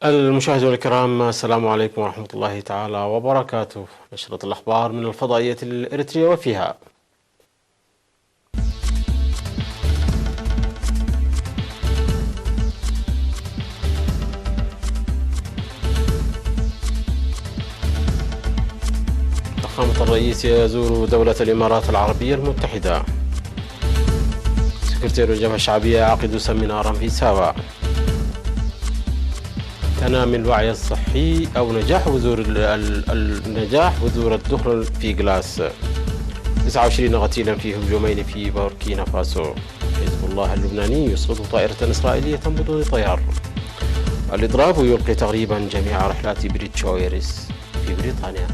المشاهدون الكرام، السلام عليكم ورحمة الله تعالى وبركاته. نشرة الأخبار من الفضائية الإريترية وفيها: فخامة الرئيس يزور دولة الإمارات العربية المتحدة. سكرتير الجبهة الشعبية يعقد سمينارا في ساوا. تنامي الوعي الصحي أو نجاح بذور الدخل في غلاس. 29 قتيلا في هجومين في بوركينا فاسو. حزب الله اللبناني يسقط طائرة إسرائيلية بدون طيار. الإضراب يلقي تقريبا جميع رحلات بريتش ايرز في بريطانيا.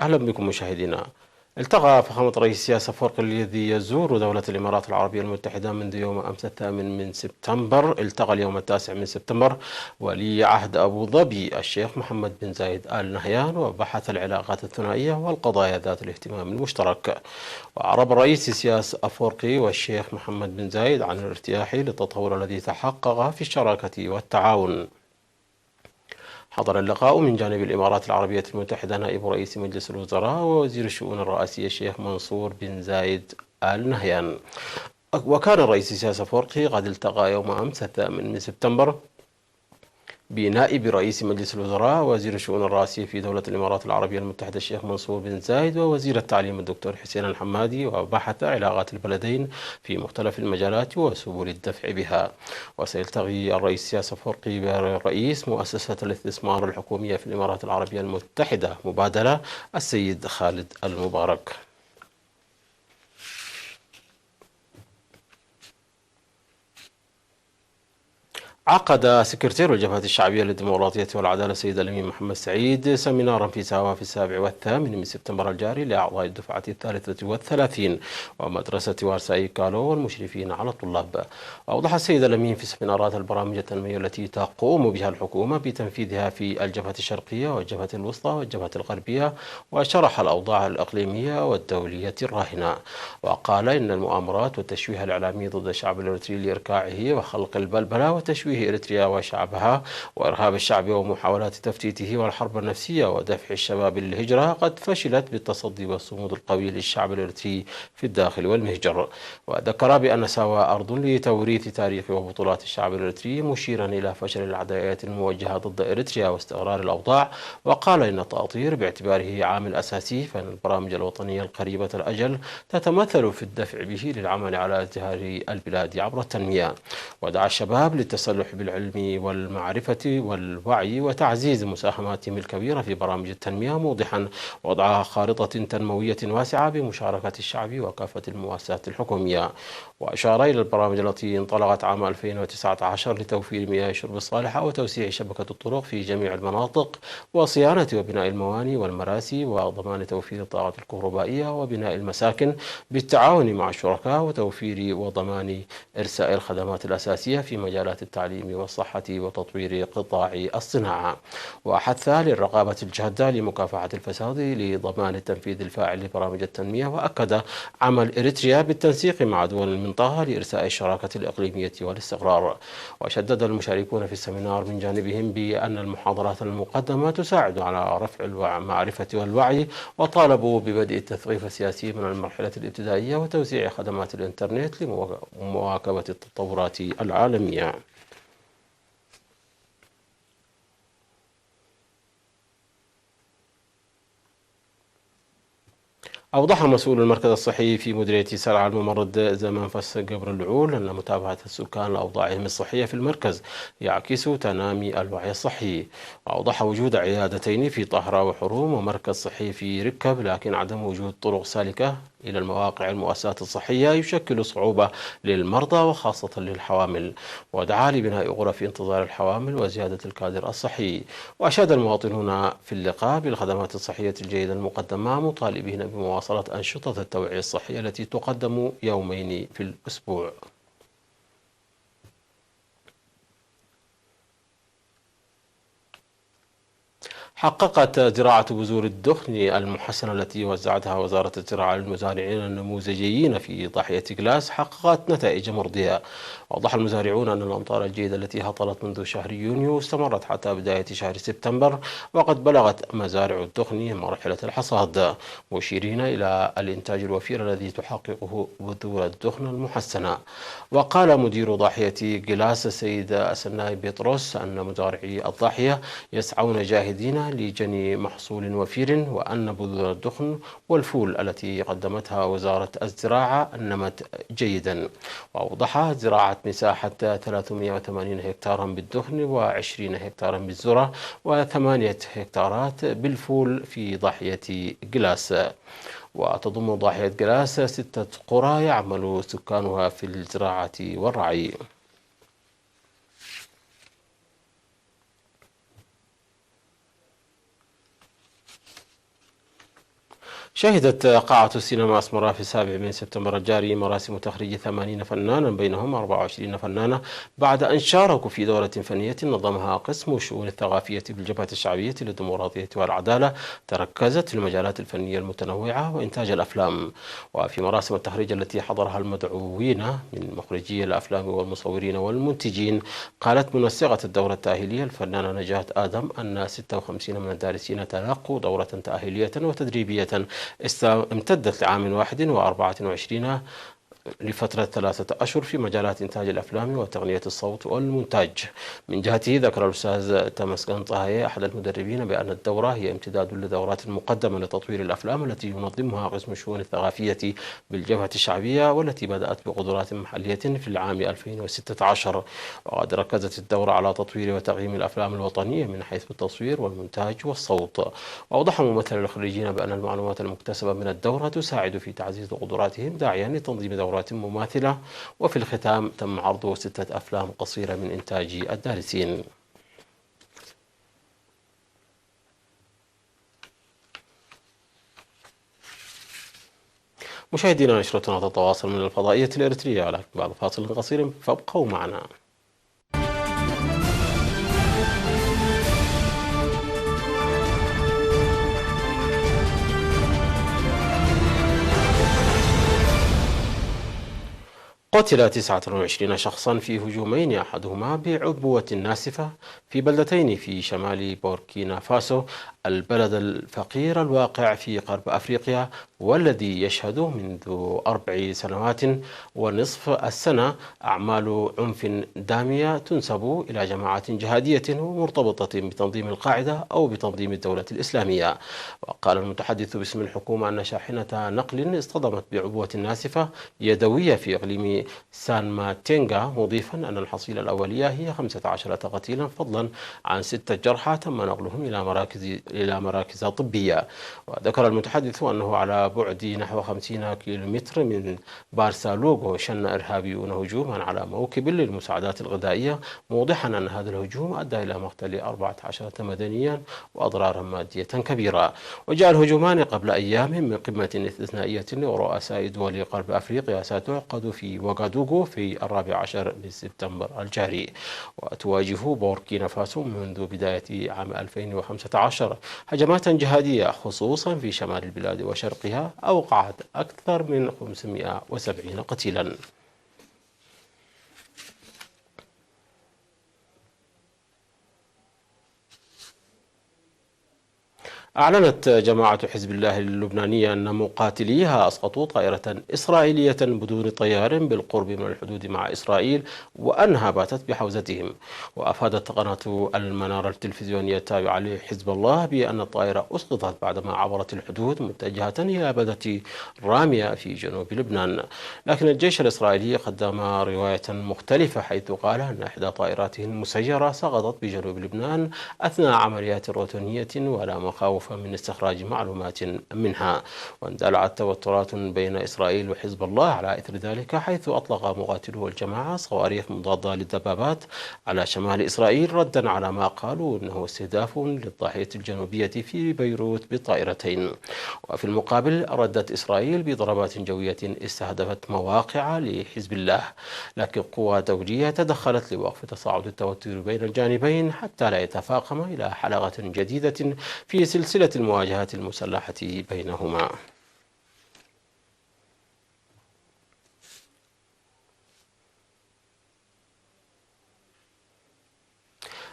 أهلا بكم مشاهدينا. التقى فخامة رئيس سياسة أفورقي الذي يزور دولة الإمارات العربية المتحدة منذ يوم أمس 8 سبتمبر، التقى اليوم 9 سبتمبر ولي عهد أبو ظبي الشيخ محمد بن زايد آل نهيان، وبحث العلاقات الثنائية والقضايا ذات الاهتمام المشترك. وأعرب الرئيس سياسة أفورقي والشيخ محمد بن زايد عن الارتياح للتطور الذي تحقق في الشراكة والتعاون. حضر اللقاء من جانب الإمارات العربية المتحدة نائب رئيس مجلس الوزراء ووزير الشؤون الرئاسية الشيخ منصور بن زايد آل نهيان. وكان الرئيس سياسة أفورقي قد التقى يوم أمس 8 سبتمبر بنائب رئيس مجلس الوزراء ووزير الشؤون الرئاسية في دولة الإمارات العربية المتحدة الشيخ منصور بن زايد ووزير التعليم الدكتور حسين الحمادي، وبحث علاقات البلدين في مختلف المجالات وسبل الدفع بها. وسيلتقي الرئيس سياسة أفورقي برئيس مؤسسة الاستثمار الحكومية في الإمارات العربية المتحدة مبادلة السيد خالد المبارك. عقد سكرتير الجبهة الشعبية للديمقراطية والعدالة السيد الأمين محمد سعيد سمينارا في ساوا في 7 و8 سبتمبر الجاري لأعضاء الدفعة 33 ومدرسة وارساي كالو والمشرفين على الطلاب. وأوضح السيد الأمين في سمينارات البرامج التنموية التي تقوم بها الحكومة بتنفيذها في الجبهة الشرقية والجبهة الوسطى والجبهة الغربية، وشرح الأوضاع الإقليمية والدولية الراهنة. وقال إن المؤامرات والتشويه الإعلامي ضد الشعب الإريتري لإركاعه وخلق البلبلة وتشويه إريتريا وشعبها وإرهاب الشعب ومحاولات تفتيته والحرب النفسية ودفع الشباب للهجرة قد فشلت بالتصدي والصمود القوي للشعب الإريتري في الداخل والمهجر. وذكر بأن ساوا أرض لتوريث تاريخ وبطولات الشعب الإريتري، مشيرا إلى فشل العداءات الموجهة ضد إريتريا واستقرار الأوضاع. وقال إن التأطير باعتباره عامل أساسي، فإن البرامج الوطنية القريبة الأجل تتمثل في الدفع به للعمل على ازدهار البلاد عبر التنمية. ودعا الشباب للتسلح بالعلم والمعرفة والوعي وتعزيز مساهماتهم الكبيرة في برامج التنمية، موضحا وضع خارطة تنموية واسعة بمشاركة الشعب وكافة المؤسسات الحكومية. وأشار إلى البرامج التي انطلقت عام 2019 لتوفير مياه الشرب الصالحة وتوسيع شبكة الطرق في جميع المناطق وصيانة وبناء الموانئ والمراسي وضمان توفير الطاقة الكهربائية وبناء المساكن بالتعاون مع الشركاء وتوفير وضمان إرساء الخدمات الأساسية في مجالات التعليم والصحة وتطوير قطاع الصناعة. وحث للرقابة الجادة لمكافحة الفساد لضمان التنفيذ الفاعل لبرامج التنمية، وأكد عمل إريتريا بالتنسيق مع دول المنطقة لإرساء الشراكة الإقليمية والاستقرار. وشدد المشاركون في السمينار من جانبهم بأن المحاضرات المقدمة تساعد على رفع المعرفة والوعي، وطالبوا ببدء التثقيف السياسي من المرحلة الابتدائية وتوسيع خدمات الإنترنت لمواكبة التطورات العالمية. أوضح مسؤول المركز الصحي في مديرية سلعة الممرض زمان فس قبر العول أن متابعة السكان لأوضاعهم الصحية في المركز يعكس تنامي الوعي الصحي. وأوضح وجود عيادتين في طهرة وحروم ومركز صحي في ركب، لكن عدم وجود طرق سالكة إلى المواقع المؤسسات الصحية يشكل صعوبة للمرضى وخاصة للحوامل، ودعا لبناء غرف انتظار الحوامل وزيادة الكادر الصحي. وأشاد المواطنون في اللقاء بالخدمات الصحية الجيدة المقدمة، مطالبين بمواصلة أنشطة التوعية الصحية التي تقدم يومين في الأسبوع. حققت زراعة بذور الدخن المحسنة التي وزعتها وزارة الزراعة للمزارعين النموذجيين في ضاحية جلاس حققت نتائج مرضية. وأوضح المزارعون أن الأمطار الجيدة التي هطلت منذ شهر يونيو استمرت حتى بداية شهر سبتمبر، وقد بلغت مزارع الدخن مرحلة الحصاد، مشيرين إلى الإنتاج الوفير الذي تحققه بذور الدخن المحسنة. وقال مدير ضاحية جلاس السيد السناي بطرس أن مزارعي الضاحية يسعون جاهدين لجني محصول وفير، وأن بذور الدخن والفول التي قدمتها وزارة الزراعة نمت جيدا. وأوضح زراعة مساحة 380 هكتارا بالدخن و20 هكتارا بالذرة و8 هكتارات بالفول في ضاحية جلاس. وتضم ضاحية جلاس 6 قرى يعمل سكانها في الزراعة والرعي. شهدت قاعة السينما أسمراء في 7 سبتمبر الجاري مراسم تخريج 80 فنانا بينهم 24 فنانة بعد أن شاركوا في دورة فنية نظمها قسم الشؤون الثقافية بالجبهة الشعبية للديمقراطية والعدالة، تركزت في المجالات الفنية المتنوعة وإنتاج الأفلام. وفي مراسم التخريج التي حضرها المدعوين من مخرجي الأفلام والمصورين والمنتجين، قالت منسقة الدورة التأهيلية الفنانة نجاة آدم أن 56 من الدارسين تلقوا دورة تأهيلية وتدريبية امتدت لعام واحد و24 لفترة 3 أشهر في مجالات إنتاج الأفلام وتقنية الصوت والمونتاج. من جهته ذكر الأستاذ تمسكن طهية أحد المدربين بأن الدورة هي امتداد لدورات مقدمة لتطوير الأفلام التي ينظمها قسم الشؤون الثقافية بالجبهة الشعبية، والتي بدأت بقدرات محلية في العام 2016. وقد ركزت الدورة على تطوير وتقييم الأفلام الوطنية من حيث التصوير والمونتاج والصوت. وأوضح ممثل الخريجين بأن المعلومات المكتسبة من الدورة تساعد في تعزيز قدراتهم، داعيا لتنظيم دورات مماثلة. وفي الختام تم عرض 6 أفلام قصيرة من إنتاج الدارسين. مشاهدينا، نشرتنا تتواصل من الفضائية الإريترية، ولكن بعد فاصل قصير فابقوا معنا. قتل 29 شخصا في هجومين، أحدهما بعبوة ناسفة في بلدتين في شمال بوركينا فاسو، البلد الفقير الواقع في غرب أفريقيا، والذي يشهد منذ 4 سنوات ونصف السنة أعمال عنف دامية تنسب إلى جماعات جهادية ومرتبطة بتنظيم القاعدة أو بتنظيم الدولة الإسلامية. وقال المتحدث باسم الحكومة أن شاحنة نقل اصطدمت بعبوة ناسفة يدوية في إقليم سان ماتينغا، مضيفا أن الحصيلة الأولية هي 15 قتيلا، فضلا عن 6 جرحى تم نقلهم إلى مراكز طبية. وذكر المتحدث أنه على بعد نحو 50 كيلومتر من بارسالوغو شن إرهابيون هجوما على موكب للمساعدات الغذائية، موضحا أن هذا الهجوم أدى إلى مقتل 14 مدنيا وأضرارا مادية كبيرة. وجاء الهجومان قبل أيام من قمة استثنائية لرؤساء دول غرب أفريقيا ستعقد في وغادوغو في 14 سبتمبر الجاري. وتواجه بوركينا فاسو منذ بداية عام 2015 هجمات جهادية خصوصا في شمال البلاد وشرقها أوقعت أكثر من 570 قتيلا. أعلنت جماعة حزب الله اللبنانية أن مقاتليها أسقطوا طائرة إسرائيلية بدون طيار بالقرب من الحدود مع إسرائيل، وأنها باتت بحوزتهم. وأفادت قناة المنارة التلفزيونية التابعة لحزب الله بأن الطائرة أسقطت بعدما عبرت الحدود متجهة إلى بلدة رامية في جنوب لبنان. لكن الجيش الإسرائيلي قدم رواية مختلفة، حيث قال أن إحدى طائراته المسيرة سقطت بجنوب لبنان أثناء عمليات روتينية، ولا مخاوف خوفا من استخراج معلومات منها. واندلعت توترات بين إسرائيل وحزب الله على إثر ذلك، حيث أطلق مقاتلو الجماعة صواريخ مضادة للدبابات على شمال إسرائيل ردا على ما قالوا أنه استهداف للضاحية الجنوبية في بيروت بطائرتين. وفي المقابل ردت إسرائيل بضربات جوية استهدفت مواقع لحزب الله، لكن قوى دولية تدخلت لوقف تصاعد التوتر بين الجانبين حتى لا يتفاقم إلى حلقة جديدة في سلسلة المواجهات المسلحة بينهما.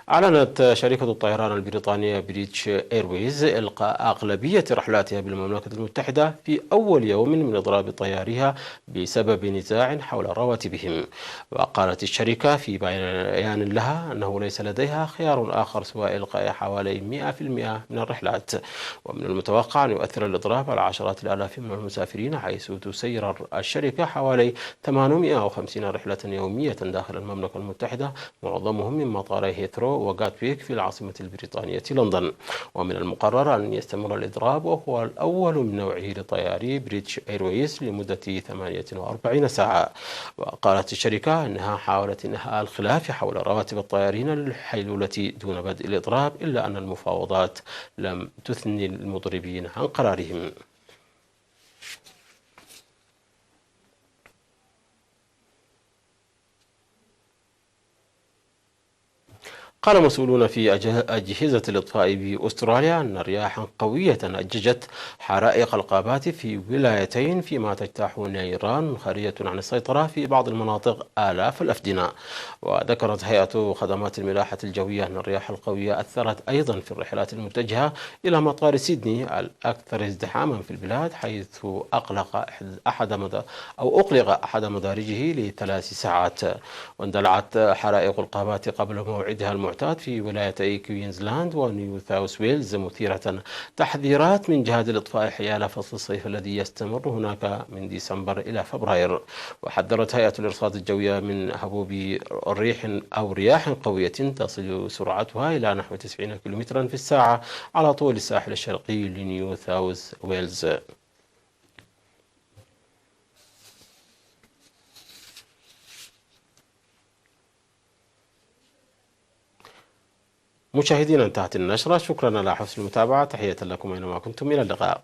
أعلنت شركة الطيران البريطانية بريتش إيرويز إلقاء أغلبية رحلاتها بالمملكة المتحدة في أول يوم من إضراب طيارها بسبب نزاع حول رواتبهم. وقالت الشركة في بيان لها أنه ليس لديها خيار آخر سوى إلقاء حوالي 100% من الرحلات. ومن المتوقع أن يؤثر الإضراب على عشرات الآلاف من المسافرين، حيث تسير الشركة حوالي 850 رحلة يومية داخل المملكة المتحدة، معظمهم من مطاري هيثرو وغاتويك في العاصمة البريطانية لندن. ومن المقرر أن يستمر الإضراب، وهو الأول من نوعه لطياري بريتش إيرويز لمدة 48 ساعة. وقالت الشركة أنها حاولت إنهاء الخلاف حول رواتب الطيارين للحيلولة دون بدء الإضراب، إلا أن المفاوضات لم تثني المضربين عن قرارهم. قال مسؤولون في أجهزة الإطفاء بأستراليا أن رياحا قوية أججت حرائق الغابات في ولايتين، فيما تجتاح نيران خارجة عن السيطرة في بعض المناطق آلاف الأفدنة. وذكرت هيئة خدمات الملاحة الجوية أن الرياح القوية أثرت أيضا في الرحلات المتجهة إلى مطار سيدني الأكثر ازدحاما في البلاد، حيث أقلق أحد مدارجه ل3 ساعات. واندلعت حرائق الغابات قبل موعدها المعتاد في ولايتي كوينزلاند ونيو ساوث ويلز، مثيرة تحذيرات من جهاز الإطفاء حيال فصل الصيف الذي يستمر هناك من ديسمبر إلى فبراير. وحذرت هيئة الإرصاد الجوية من هبوب رياح قوية تصل سرعتها إلى نحو 90 كيلومترا في الساعة على طول الساحل الشرقي لنيو ساوث ويلز. مشاهدينا، انتهت النشرة. شكرا على حسن المتابعة. تحية لكم أينما كنتم. إلى اللقاء.